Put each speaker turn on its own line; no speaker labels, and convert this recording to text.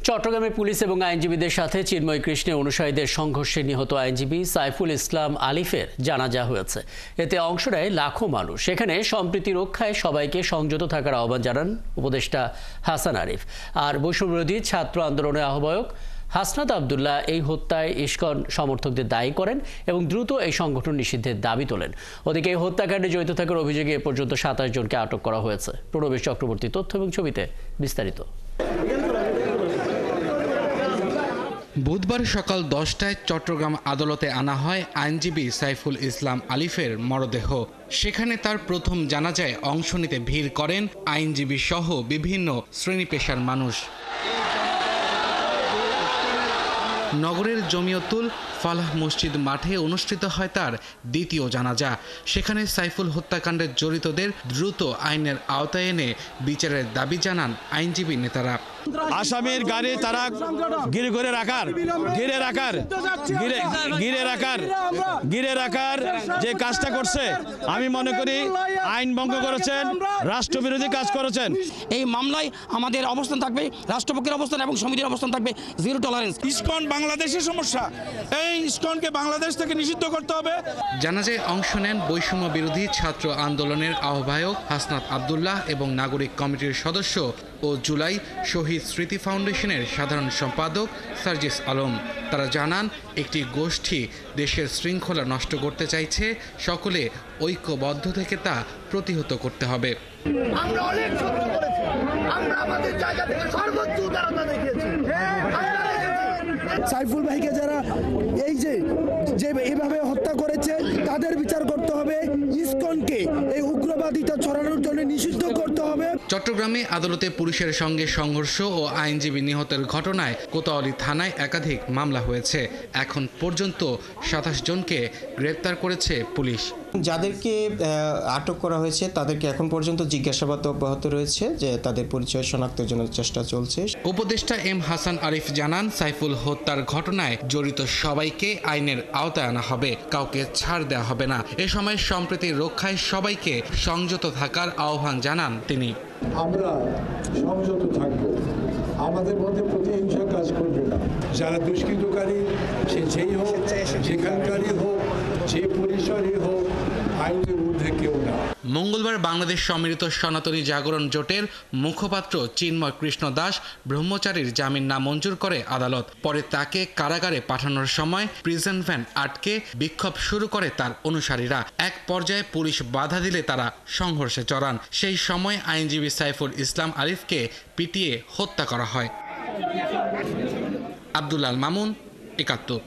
চট্টগ্রামে পুলিশ এবং আইনজীবীদের সাথে চিন্ময় কৃষ্ণের অনুসারীদের সংঘর্ষে নিহত আইনজীবী সাইফুল ইসলাম আলিফের জানাজা হয়েছে। এতে অংশ নেয় লাখো মানুষ। সেখানে সম্প্রীতি রক্ষায় সবাইকে সংযত থাকার আহ্বান জানান উপদেষ্টা হাসান আরিফ। আর বৈষম্যবিরোধী ছাত্র আন্দোলনের আহ্বায়ক হাসনাত আবদুল্লাহ এই হত্যায় ইসকন সমর্থকদের দায়ী করেন এবং দ্রুত এই সংগঠন নিষিদ্ধের দাবি তোলেন। ওদিকে এই হত্যাকাণ্ডে জড়িত থাকার অভিযোগে এ পর্যন্ত ২৭ জনকে আটক করা হয়েছে। প্রণবেশ চক্রবর্তী তথ্য এবং ছবিতে বিস্তারিত।
বুধবার সকাল ১০টায় চট্টগ্রাম আদালতে আনা হয় আইনজীবী সাইফুল ইসলাম আলিফের মরদেহ। সেখানে তার প্রথম জানাজায় অংশ নিতে ভিড় করেন আইনজীবী সহ বিভিন্ন শ্রেণী পেশার মানুষ। নগরের জমিয়তুল ফালাহ মসজিদ মাঠে অনুষ্ঠিত হয় তার দ্বিতীয় জানাজা। সেখানে সাইফুল হত্যাকাণ্ডে জড়িতদের দ্রুত আইনের আওতায় এনে বিচারের দাবি জানান আইনজীবী নেতারা।
আসামির গাড়ি তারা ঘিরে রাখার যে কাজটা করছে, আমি মনে করি আইন ভঙ্গ করেছেন, রাষ্ট্রবিরোধী কাজ করেছেন।
এই মামলায় আমাদের অবস্থান থাকবে, রাষ্ট্রপক্ষের অবস্থান এবং সমিতির অবস্থান থাকবে জিরো টলারেন্স।
ইসকন বাংলাদেশের সমস্যা, এই ইসকনকে বাংলাদেশ থেকে নিষিদ্ধ করতে হবে।
জানাজায় অংশ নেন বৈষম্য বিরোধী ছাত্র আন্দোলনের আহ্বায়ক হাসনাত আবদুল্লাহ এবং নাগরিক কমিটির সদস্য ও জুলাই শহীদ স্মৃতি ফাউন্ডেশনের সাধারণ সম্পাদক সার্জিস আলম। তারা জানান, একটি গোষ্ঠী দেশের শৃঙ্খলা নষ্ট করতে চাইছে, সকলে ঐক্যবদ্ধ থেকে তা প্রতিহত করতে হবে।
আমরা অনেক সহ্য করেছি, আমরা আমাদের জায়গা থেকে সর্বোচ্চ উদারতা দেখিয়েছি।
সাইফুল ভাইকে যারা এই যে এভাবে হত্যা করেছে তাদের বিচার করতে হবে। ইসকনকে এই উগ্রবাদিতা ছড়ানোর জন্য নিষিদ্ধ করতে হবে।
চট্টগ্রামে আদালতে পুলিশের সঙ্গে সংঘর্ষ ও আইনজীবী নিহতের ঘটনায় কোতোয়ালি থানায় একাধিক মামলা হয়েছে। এখন পর্যন্ত ২৭ জনকে গ্রেপ্তার করেছে পুলিশ।
যাদেরকে আটক করা হয়েছে তাদেরকে এখন পর্যন্ত জিজ্ঞাসাবাদ অব্যাহত রয়েছে, যে তাদের পরিচয় শনাক্তের জন্য চেষ্টা চলছে।
উপদেষ্টা এম হাসান আরিফ জানান, সাইফুল হত্যার ঘটনায় জড়িত সবাইকে আইনের আওতায় আনা হবে, কাউকে ছাড় দেওয়া হবে না। এ সময় সম্প্রীতি রক্ষায় সবাইকে সংযত থাকার আহ্বান জানান তিনি।
আমরা সংযত থাকবো, আমাদের মধ্যে প্রতিহিংসা কাজ করবে না। যারা দুষ্কৃতকারী, সে যেই হোক, যেখানকারই হোক, যে পরিসরই হোক, আইনের ঊর্ধ্বে কেউ না।
মঙ্গলবার বাংলাদেশ সম্মিলিত সনাতনী জাগরণ জোটের মুখপাত্র চিন্ময় কৃষ্ণ দাস ব্রহ্মচারীর জামিন নামঞ্জুর করে আদালত। পরে তাকে কারাগারে পাঠানোর সময় প্রিজন ভ্যান আটকে বিক্ষোভ শুরু করে তার অনুসারীরা। এক পর্যায়ে পুলিশ বাধা দিলে তারা সংঘর্ষে জড়ান। সেই সময় আইনজীবী সাইফুল ইসলাম আরিফকে পিটিয়ে হত্যা করা হয়। আব্দুল আল মামুন, ৭১।